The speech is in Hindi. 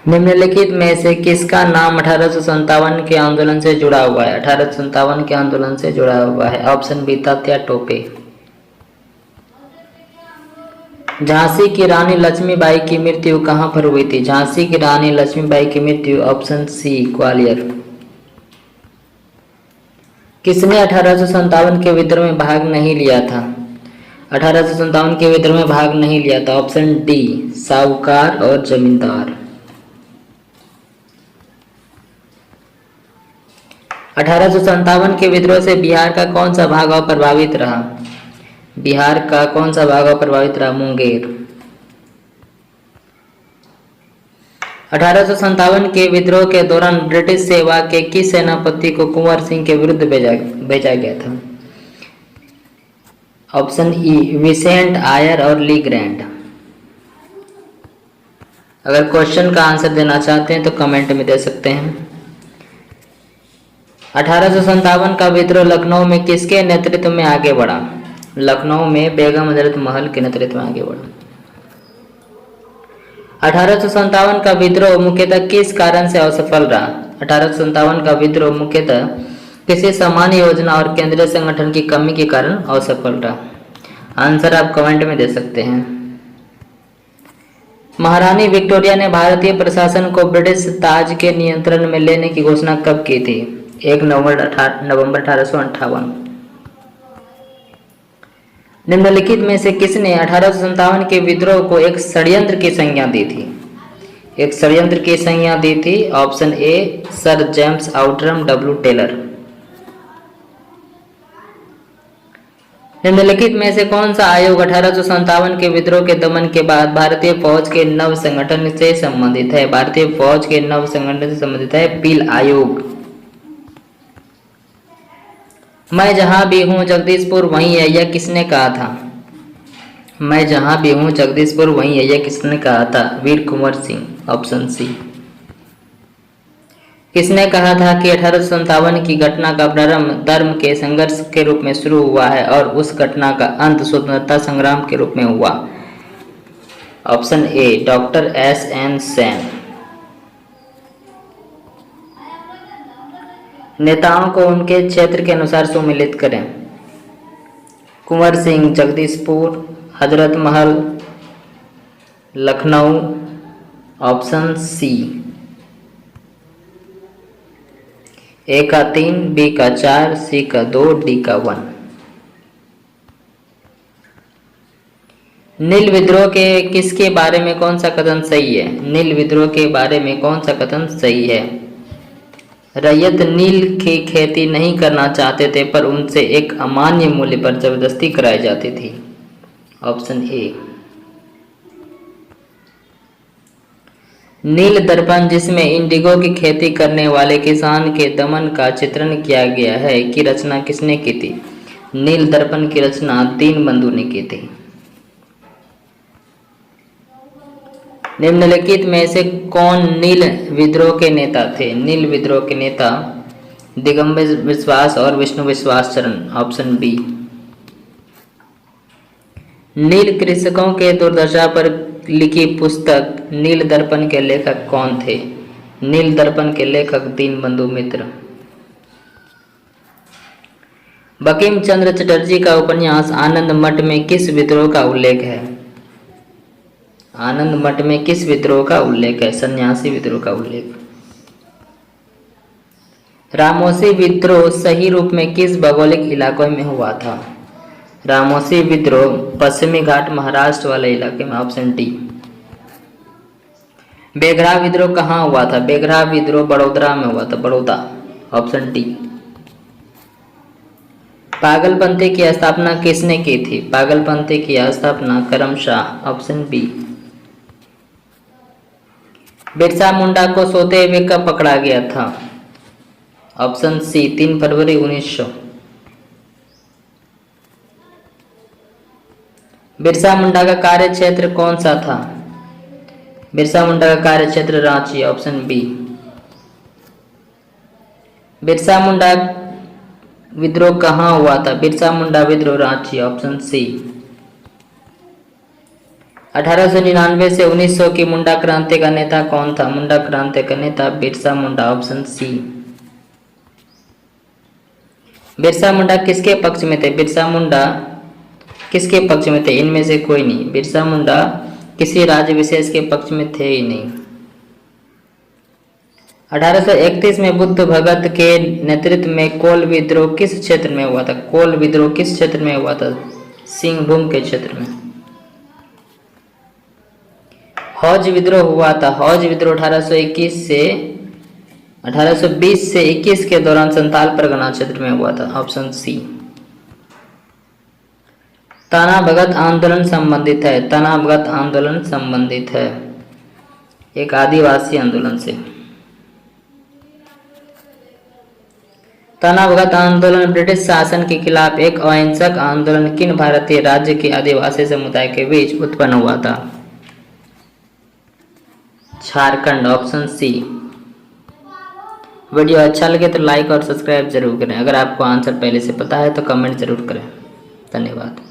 निम्नलिखित में से किसका नाम 1857 के आंदोलन से जुड़ा हुआ है? 1857 के आंदोलन से जुड़ा हुआ है। Option B Tatya Tope. झांसी की रानी लक्ष्मीबाई की मृत्यु कहाँ पर हुई थी? झांसी की रानी लक्ष्मीबाई की मृत्यु ऑप्शन सी ग्वालियर। किसने 1857 के विद्रोह में भाग नहीं लिया था? 1857 के विद्रोह में भाग नहीं लिया था। ऑप्शन डी साहूकार और जमींदार। 1857 के विद्रोह से बिहार का कौन सा भाग प्रभावित रहा? बिहार का कौन सा भाग प्रभावित रहा? मुंगेर। 1857 के विद्रोह के दौरान ब्रिटिश सेवा के किस सेनापति को कुंवर सिंह के विरुद्ध भेजा गया था? ऑप्शन ई विसेंट आयर और ली ग्रैंड। अगर क्वेश्चन का आंसर देना चाहते हैं तो कमेंट में दे सकते हैं। 1857 का विद्रोह लखनऊ में किसके नेतृत्व में आगे बढ़ा? लखनऊ में बेगम हजरत महल के नेतृत्व में आगे बढ़ा। 1857 का विद्रोह मुख्यतः किस कारण से असफल रहा? 1857 का विद्रोह मुख्यतः किसी सामान्य योजना और केंद्रीय संगठन की कमी के कारण असफल रहा। आंसर आप कमेंट में दे सकते हैं। महारानी विक्टोरिया ने भारतीय प्रशासन को ब्रिटिश ताज के नियंत्रण में लेने की घोषणा कब की थी? 1 नवंबर 1858। निम्नलिखित में से किसने 1857 के विद्रोह को एक षड्यंत्र की संज्ञा दी थी? एक षड्यंत्र की संज्ञा दी थी। Option A sir James Outram W Taylor. निम्नलिखित में से कौन सा आयोग 1857 के विद्रोह के दमन के बाद भारतीय फौज के नव संगठन से संबंधित है? भारतीय फौज के नव संगठन से संबंधित है पील आयोग। मैं जहां भी हूं जगदीशपुर वहीं है, यह किसने कहा था? मैं जहां भी हूं जगदीशपुर वहीं है, यह किसने कहा था? वीर कुंवर सिंह। Option C. किसने कहा था कि 1857 की घटना का प्रारंभ धर्म के संघर्ष के रूप में शुरू हुआ है और उस घटना का अंत स्वतंत्रता संग्राम के रूप में हुआ? Option A doctor SN. Sen. नेताओं को उनके क्षेत्र के अनुसार सुमेलित करें। कुंवर सिंह जगदीशपुर, हजरत महल, लखनऊ। Option C. ए का 3, बी का 4, सी का 2, डी का 1। नील विद्रोह के किसके बारे में कौन सा कथन सही है? नील विद्रोह के बारे में कौन सा कथन सही है? रैयत नील की खेती नहीं करना चाहते थे पर उनसे एक अमान्य मूल्य पर जबरदस्ती कराई जाती थी। ऑप्शन ए। नील दर्पण जिसमें इंडिगो की खेती करने वाले किसान के दमन का चित्रण किया गया है की रचना किसने की थी? नील दर्पण की रचना दीनबंधु ने की थी। निम्नलिखित में से कौन नील विद्रोह के नेता थे? नील विद्रोह के नेता दिगंबर विश्वास और विष्णु विश्वास चरण। Option B. नील कृषकों के दुर्दशा पर लिखी पुस्तक नील दर्पण के लेखक कौन थे? नील दर्पण के लेखक दीनबंधु मित्र। बंकिम चंद्र चटर्जी का उपन्यास आनंद मठ में किस विद्रोह का उल्लेख है? आनंद मठ में किस विद्रोह का उल्लेख है? सन्यासी विद्रोह का उल्लेख। रामोसी विद्रोह सही रूप में किस भौगोलिक इलाके में हुआ था? रामोसी विद्रोह पश्चिमी घाट महाराष्ट्र वाले इलाके में। Option D. बेघरा विद्रोह कहाँ हुआ था? बेघरा विद्रोह बड़ौदा में हुआ था। बड़ौदा। Option D. पागलपंथी की स्थापना किसने की थी? पागलपंथी की स्थापना करमशाह। Option B. बिरसा मुंडा को सोते हुए कब पकड़ा गया था? ऑप्शन सी 3 फरवरी 1900। बिरसा मुंडा का कार्य क्षेत्र कौन सा था? बिरसा मुंडा का कार्य क्षेत्र रांची। Option B. बिरसा मुंडा विद्रोह कहाँ हुआ था? बिरसा मुंडा विद्रोह रांची। Option C. 1899 से 1900 की मुंडा क्रांति का नेता कौन था? मुंडा क्रांति का नेता बिरसा मुंडा, ऑप्शन सी। बिरसा मुंडा किसके पक्ष में थे? बिरसा मुंडा किसके पक्ष में थे? इनमें से कोई नहीं। बिरसा मुंडा किसी राज्य विशेष के पक्ष में थे ही नहीं। 1831 में बुद्ध भगत के नेतृत्व में कोल विद्रोह किस क्षेत्र में हुआ था? कोल विद्रोह किस क्षेत्र में हुआ था? सिंहभूम के क्षेत्र में। हौज विद्रोह हुआ था। हौज विद्रोह 1820 से 21 के दौरान संथाल परगना क्षेत्र में हुआ था, ऑप्शन सी। ताना भगत आंदोलन संबंधित है। ताना भगत आंदोलन संबंधित है एक आदिवासी आंदोलन से। ताना भगत आंदोलन ब्रिटिश शासन के खिलाफ एक अहिंसक आंदोलन किन भारतीय राज्य के आदिवासी समुदाय के बीच उत्पन्न हुआ था? Jharkhand, option C. वीडियो अच्छा लगे तो लाइक और सब्सक्राइब जरूर करें। अगर आपको आंसर पहले से पता है तो कमेंट जरूर करें। धन्यवाद।